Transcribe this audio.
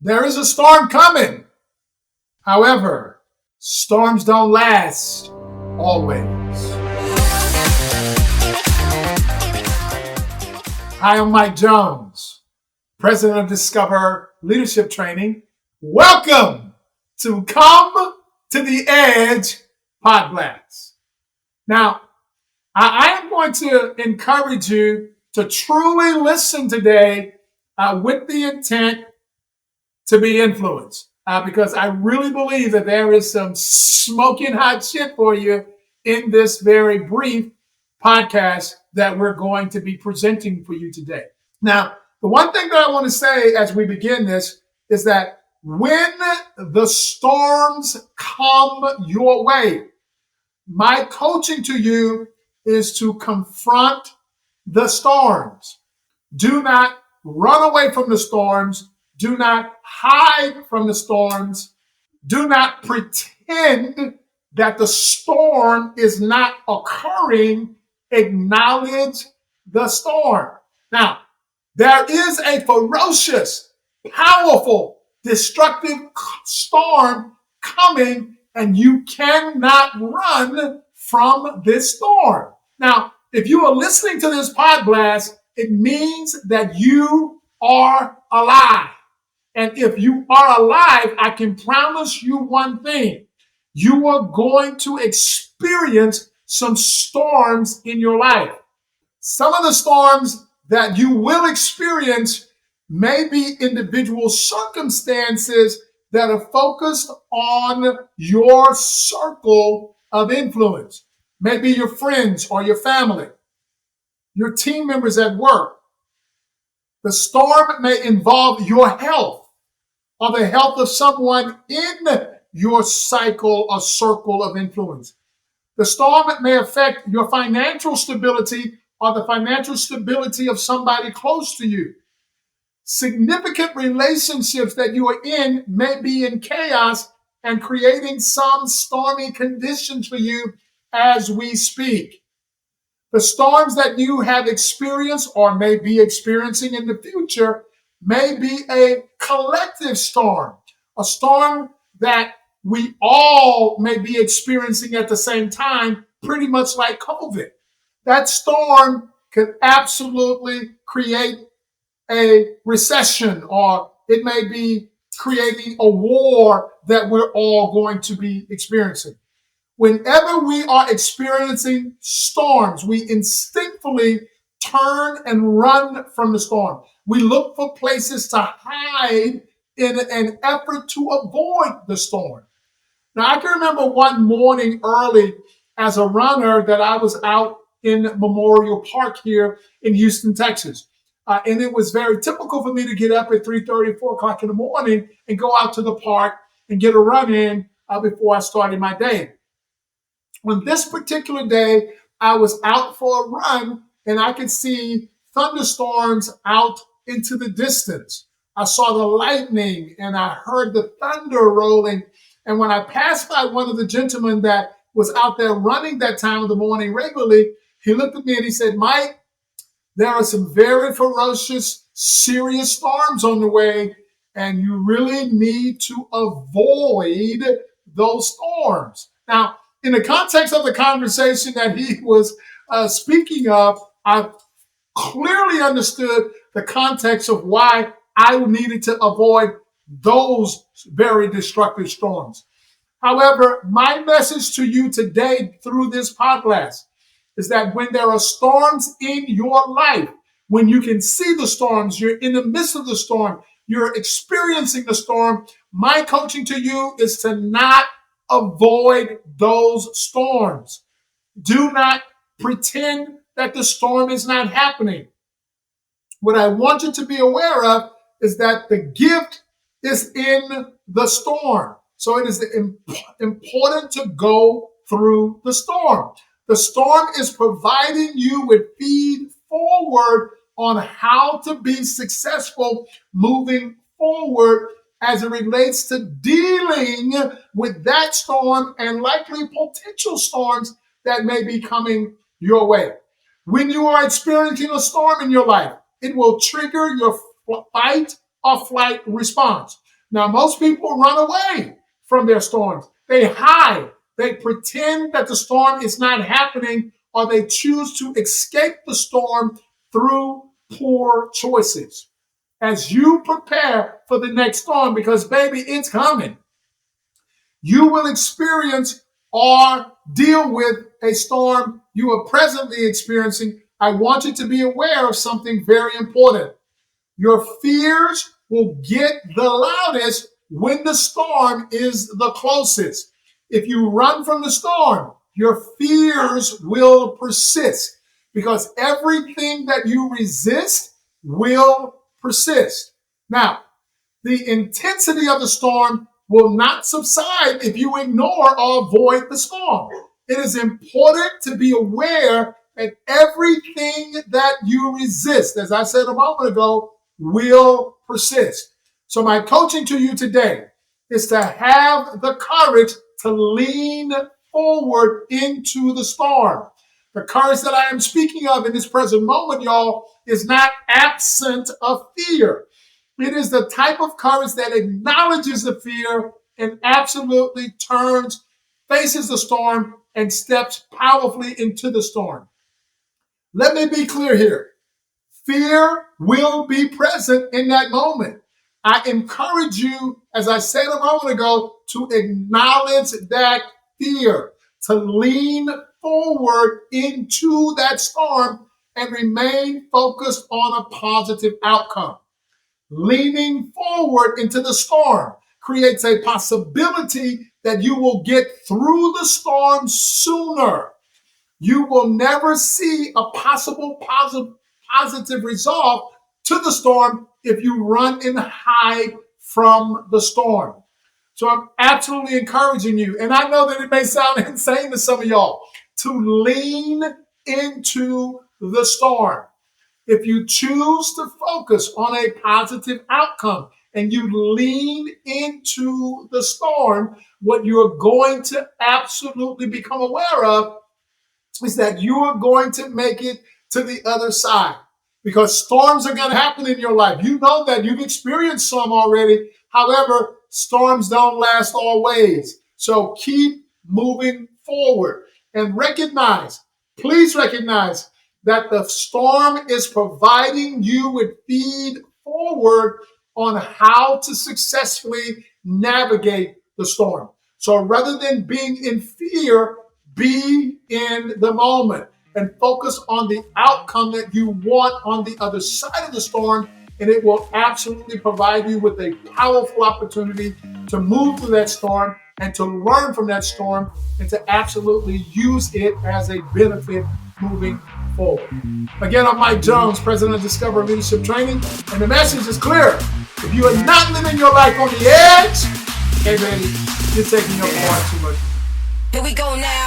There is a storm coming. However, storms don't last always. Hi, I'm Mike Jones, President of Discover Leadership Training. Welcome to Come to the Edge podcast. Now, I am going to encourage you to truly listen today with the intent to be influenced, because I really believe that there is some smoking hot shit for you in this very brief podcast that we're going to be presenting for you today. Now, the one thing that I want to say as we begin this is that when the storms come your way, my coaching to you is to confront the storms. Do not run away from the storms. Do not hide from the storms. Do not pretend that the storm is not occurring. Acknowledge the storm. Now, there is a ferocious, powerful, destructive storm coming, and you cannot run from this storm. Now, if you are listening to this podcast, it means that you are alive. And if you are alive, I can promise you one thing. You are going to experience some storms in your life. Some of the storms that you will experience may be individual circumstances that are focused on your circle of influence. Maybe your friends or your family, your team members at work. The storm may involve your health or the health of someone in your cycle or circle of influence. The storm may affect your financial stability or the financial stability of somebody close to you. Significant relationships that you are in may be in chaos and creating some stormy conditions for you as we speak. The storms that you have experienced or may be experiencing in the future may be a collective storm, a storm that we all may be experiencing at the same time, pretty much like COVID. That storm could absolutely create a recession, or it may be creating a war that we're all going to be experiencing. Whenever we are experiencing storms, we instinctively turn and run from the storm. We look for places to hide in an effort to avoid the storm. Now, I can remember one morning early as a runner that I was out in Memorial Park here in Houston, Texas. And it was very typical for me to get up at 3:30, 4 o'clock in the morning and go out to the park and get a run in before I started my day. On this particular day, I was out for a run and I could see thunderstorms out into the distance. I saw the lightning and I heard the thunder rolling. And when I passed by one of the gentlemen that was out there running that time of the morning regularly, he looked at me and he said, "Mike, there are some very ferocious, serious storms on the way, and you really need to avoid those storms." Now, in the context of the conversation that he was speaking of, I clearly understood the context of why I needed to avoid those very destructive storms. However, my message to you today through this podcast is that when there are storms in your life, when you can see the storms, you're in the midst of the storm, you're experiencing the storm, my coaching to you is to not avoid those storms. Do not pretend that the storm is not happening. What I want you to be aware of is that the gift is in the storm. So it is important to go through the storm. The storm is providing you with feed forward on how to be successful moving forward as it relates to dealing with that storm and likely potential storms that may be coming your way. When you are experiencing a storm in your life, it will trigger your fight or flight response. Now, most people run away from their storms. They hide. They pretend that the storm is not happening, or they choose to escape the storm through poor choices. As you prepare for the next storm, because baby, it's coming, you will experience or deal with a storm you are presently experiencing. I want you to be aware of something very important. Your fears will get the loudest when the storm is the closest. If you run from the storm, your fears will persist, because everything that you resist will persist. Now, the intensity of the storm will not subside if you ignore or avoid the storm. It is important to be aware that everything that you resist, as I said a moment ago, will persist. So my coaching to you today is to have the courage to lean forward into the storm. The courage that I am speaking of in this present moment, y'all, is not absent of fear. It is the type of courage that acknowledges the fear and absolutely faces the storm, and steps powerfully into the storm. Let me be clear here. Fear will be present in that moment. I encourage you, as I said a moment ago, to acknowledge that fear, to lean forward into that storm and remain focused on a positive outcome. Leaning forward into the storm creates a possibility that you will get through the storm sooner. You will never see a possible positive resolve to the storm if you run and hide from the storm. So I'm absolutely encouraging you, and I know that it may sound insane to some of y'all, to lean into the storm. If you choose to focus on a positive outcome and you lean into the storm, what you're going to absolutely become aware of is that you are going to make it to the other side, because storms are going to happen in your life. You know that. You've experienced some already. However, storms don't last always. So keep moving forward and please recognize that the storm is providing you with feed forward on how to successfully navigate the storm. So rather than being in fear, be in the moment and focus on the outcome that you want on the other side of the storm, and it will absolutely provide you with a powerful opportunity to move through that storm and to learn from that storm and to absolutely use it as a benefit moving forward. Again, I'm Mike Jones, president of Discover Leadership Training, and the message is clear. If you are not living your life on the edge, hey baby, you're taking your far too much. Here we go now.